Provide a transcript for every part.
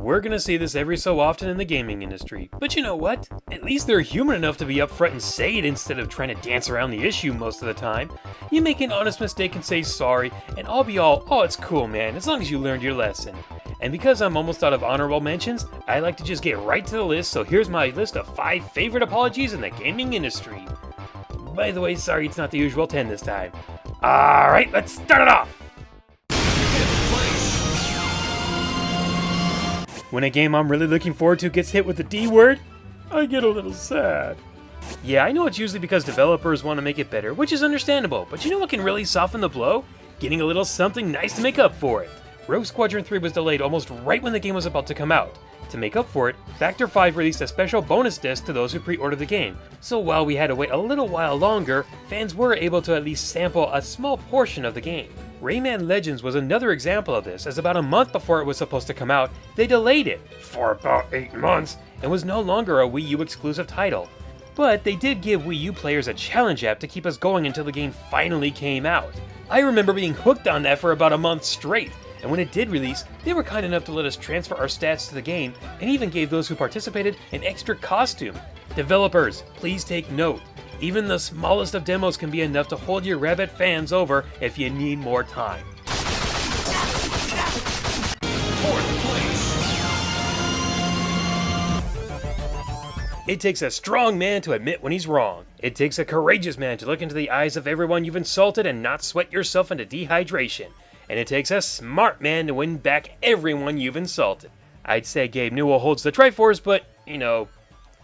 We're gonna see this every so often in the gaming industry, but you know what? At least they're human enough to be upfront and say it instead of trying to dance around the issue most of the time. You make an honest mistake and say sorry, and I'll be all, oh it's cool man, as long as you learned your lesson. And because I'm almost out of honorable mentions, I like to just get right to the list, so here's my list of 5 favorite apologies in the gaming industry. By the way, sorry it's not the usual 10 this time. Alright, let's start it off! When a game I'm really looking forward to gets hit with the D word, I get a little sad. Yeah, I know it's usually because developers want to make it better, which is understandable, but you know what can really soften the blow? Getting a little something nice to make up for it. Rogue Squadron 3 was delayed almost right when the game was about to come out. To make up for it, Factor 5 released a special bonus disc to those who pre-ordered the game, so while we had to wait a little while longer, fans were able to at least sample a small portion of the game. Rayman Legends was another example of this, as about a month before it was supposed to come out, they delayed it, for about 8 months, and was no longer a Wii U exclusive title. But they did give Wii U players a challenge app to keep us going until the game finally came out. I remember being hooked on that for about a month straight, and when it did release, they were kind enough to let us transfer our stats to the game, and even gave those who participated an extra costume. Developers, please take note. Even the smallest of demos can be enough to hold your rabid fans over if you need more time. 4th place. It takes a strong man to admit when he's wrong. It takes a courageous man to look into the eyes of everyone you've insulted and not sweat yourself into dehydration. And it takes a smart man to win back everyone you've insulted. I'd say Gabe Newell holds the Triforce, but, you know,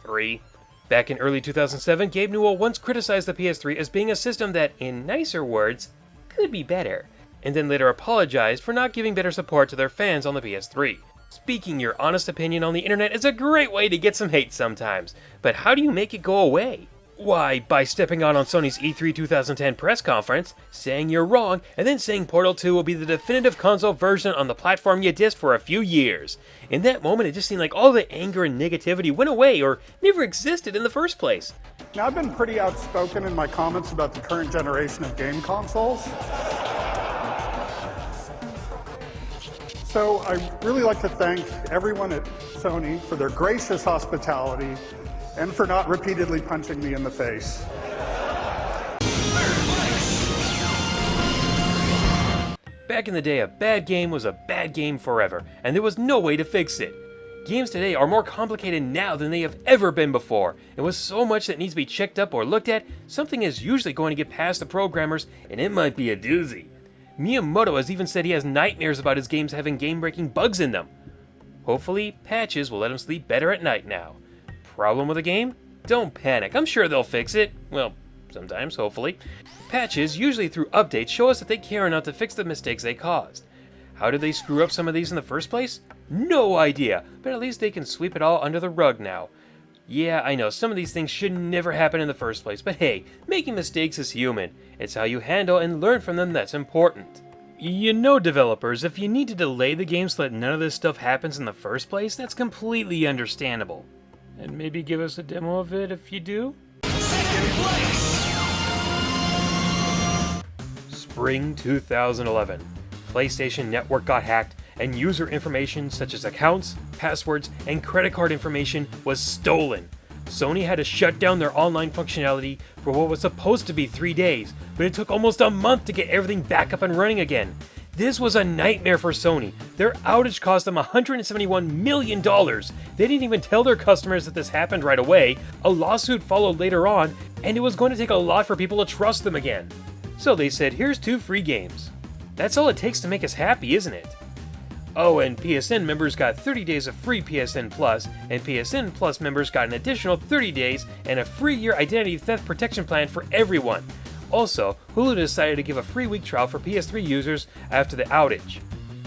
3. Back in early 2007, Gabe Newell once criticized the PS3 as being a system that, in nicer words, could be better, and then later apologized for not giving better support to their fans on the PS3. Speaking your honest opinion on the internet is a great way to get some hate sometimes, but how do you make it go away? Why, by stepping out on Sony's E3 2010 press conference, saying you're wrong, and then saying Portal 2 will be the definitive console version on the platform you dissed for a few years. In that moment, it just seemed like all the anger and negativity went away or never existed in the first place. Now, I've been pretty outspoken in my comments about the current generation of game consoles. So I really like to thank everyone at Sony for their gracious hospitality and for not repeatedly punching me in the face. Back in the day, a bad game was a bad game forever, and there was no way to fix it. Games today are more complicated now than they have ever been before, and with so much that needs to be checked up or looked at, something is usually going to get past the programmers, and it might be a doozy. Miyamoto has even said he has nightmares about his games having game-breaking bugs in them. Hopefully, patches will let him sleep better at night now. Problem with a game? Don't panic, I'm sure they'll fix it. Well, sometimes, hopefully. Patches, usually through updates, show us that they care enough to fix the mistakes they caused. How did they screw up some of these in the first place? No idea, but at least they can sweep it all under the rug now. Yeah, I know, some of these things should never happen in the first place, but hey, making mistakes is human. It's how you handle and learn from them that's important. You know, developers, if you need to delay the game so that none of this stuff happens in the first place, that's completely understandable. And maybe give us a demo of it if you do? 2nd place! Spring 2011. PlayStation Network got hacked, and user information such as accounts, passwords, and credit card information was stolen. Sony had to shut down their online functionality for what was supposed to be 3 days, but it took almost a month to get everything back up and running again. This was a nightmare for Sony. Their outage cost them $171 million. They didn't even tell their customers that this happened right away. A lawsuit followed later on, and it was going to take a lot for people to trust them again. So they said, here's 2 free games. That's all it takes to make us happy, isn't it? Oh, and PSN members got 30 days of free PSN Plus, and PSN Plus members got an additional 30 days and a free year identity theft protection plan for everyone. Also, Hulu decided to give a free week trial for PS3 users after the outage.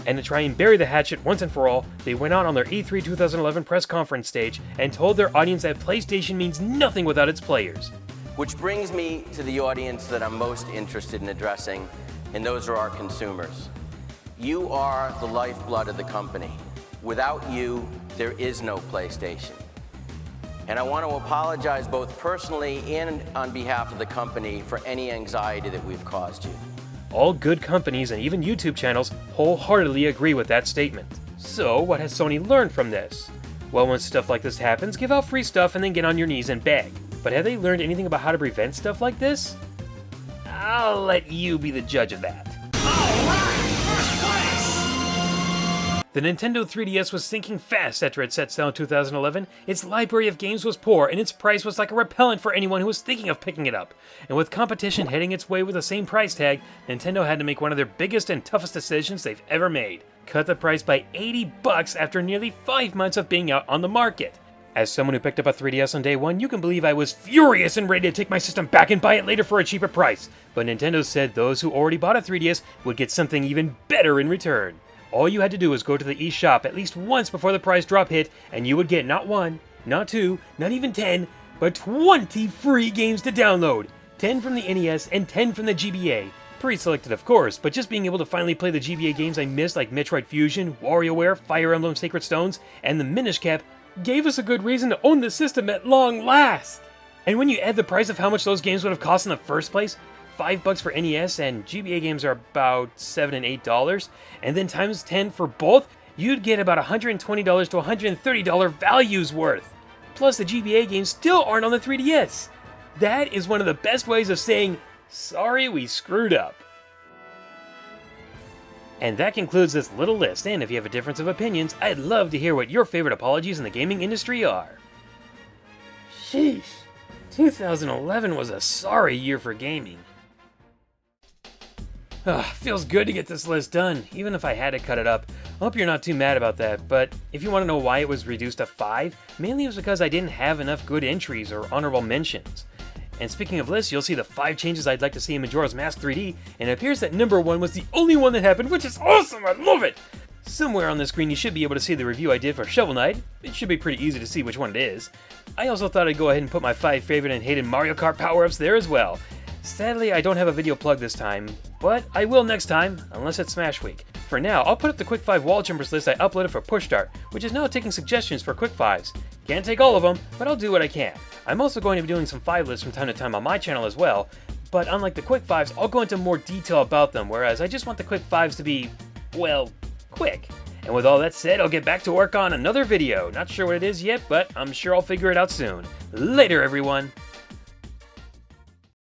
And to try and bury the hatchet once and for all, they went out on their E3 2011 press conference stage and told their audience that PlayStation means nothing without its players. Which brings me to the audience that I'm most interested in addressing, and those are our consumers. You are the lifeblood of the company. Without you, there is no PlayStation. And I want to apologize both personally and on behalf of the company for any anxiety that we've caused you. All good companies and even YouTube channels wholeheartedly agree with that statement. So, what has Sony learned from this? Well, when stuff like this happens, give out free stuff and then get on your knees and beg. But have they learned anything about how to prevent stuff like this? I'll let you be the judge of that. The Nintendo 3DS was sinking fast after it set sail in 2011. Its library of games was poor, and its price was like a repellent for anyone who was thinking of picking it up. And with competition heading its way with the same price tag, Nintendo had to make one of their biggest and toughest decisions they've ever made. Cut the price by $80 after nearly 5 months of being out on the market. As someone who picked up a 3DS on day one, you can believe I was furious and ready to take my system back and buy it later for a cheaper price. But Nintendo said those who already bought a 3DS would get something even better in return. All you had to do was go to the eShop at least once before the price drop hit, and you would get not 1, not 2, not even 10, but 20 free games to download. 10 from the NES and 10 from the GBA. Pre-selected of course, but just being able to finally play the GBA games I missed like Metroid Fusion, WarioWare, Fire Emblem Sacred Stones, and the Minish Cap gave us a good reason to own the system at long last. And when you add the price of how much those games would have cost in the first place, $5 for NES and GBA games are about $7 and $8, and then times 10 for both, you'd get about $120 to $130 values worth. Plus the GBA games still aren't on the 3DS. That is one of the best ways of saying, sorry we screwed up. And that concludes this little list, and if you have a difference of opinions, I'd love to hear what your favorite apologies in the gaming industry are. Sheesh, 2011 was a sorry year for gaming. Feels good to get this list done, even if I had to cut it up. I hope you're not too mad about that, but if you want to know why it was reduced to 5, mainly it was because I didn't have enough good entries or honorable mentions. And speaking of lists, you'll see the 5 changes I'd like to see in Majora's Mask 3D, and it appears that number 1 was the only one that happened, which is awesome! I love it! Somewhere on the screen you should be able to see the review I did for Shovel Knight. It should be pretty easy to see which one it is. I also thought I'd go ahead and put my 5 favorite and hated Mario Kart power-ups there as well. Sadly, I don't have a video plug this time, but I will next time, unless it's Smash Week. For now, I'll put up the Quick 5 wall jumpers list I uploaded for Push Start, which is now taking suggestions for Quick 5s. Can't take all of them, but I'll do what I can. I'm also going to be doing some 5 lists from time to time on my channel as well, but unlike the Quick 5s, I'll go into more detail about them, whereas I just want the Quick 5s to be, well, quick. And with all that said, I'll get back to work on another video. Not sure what it is yet, but I'm sure I'll figure it out soon. Later, everyone!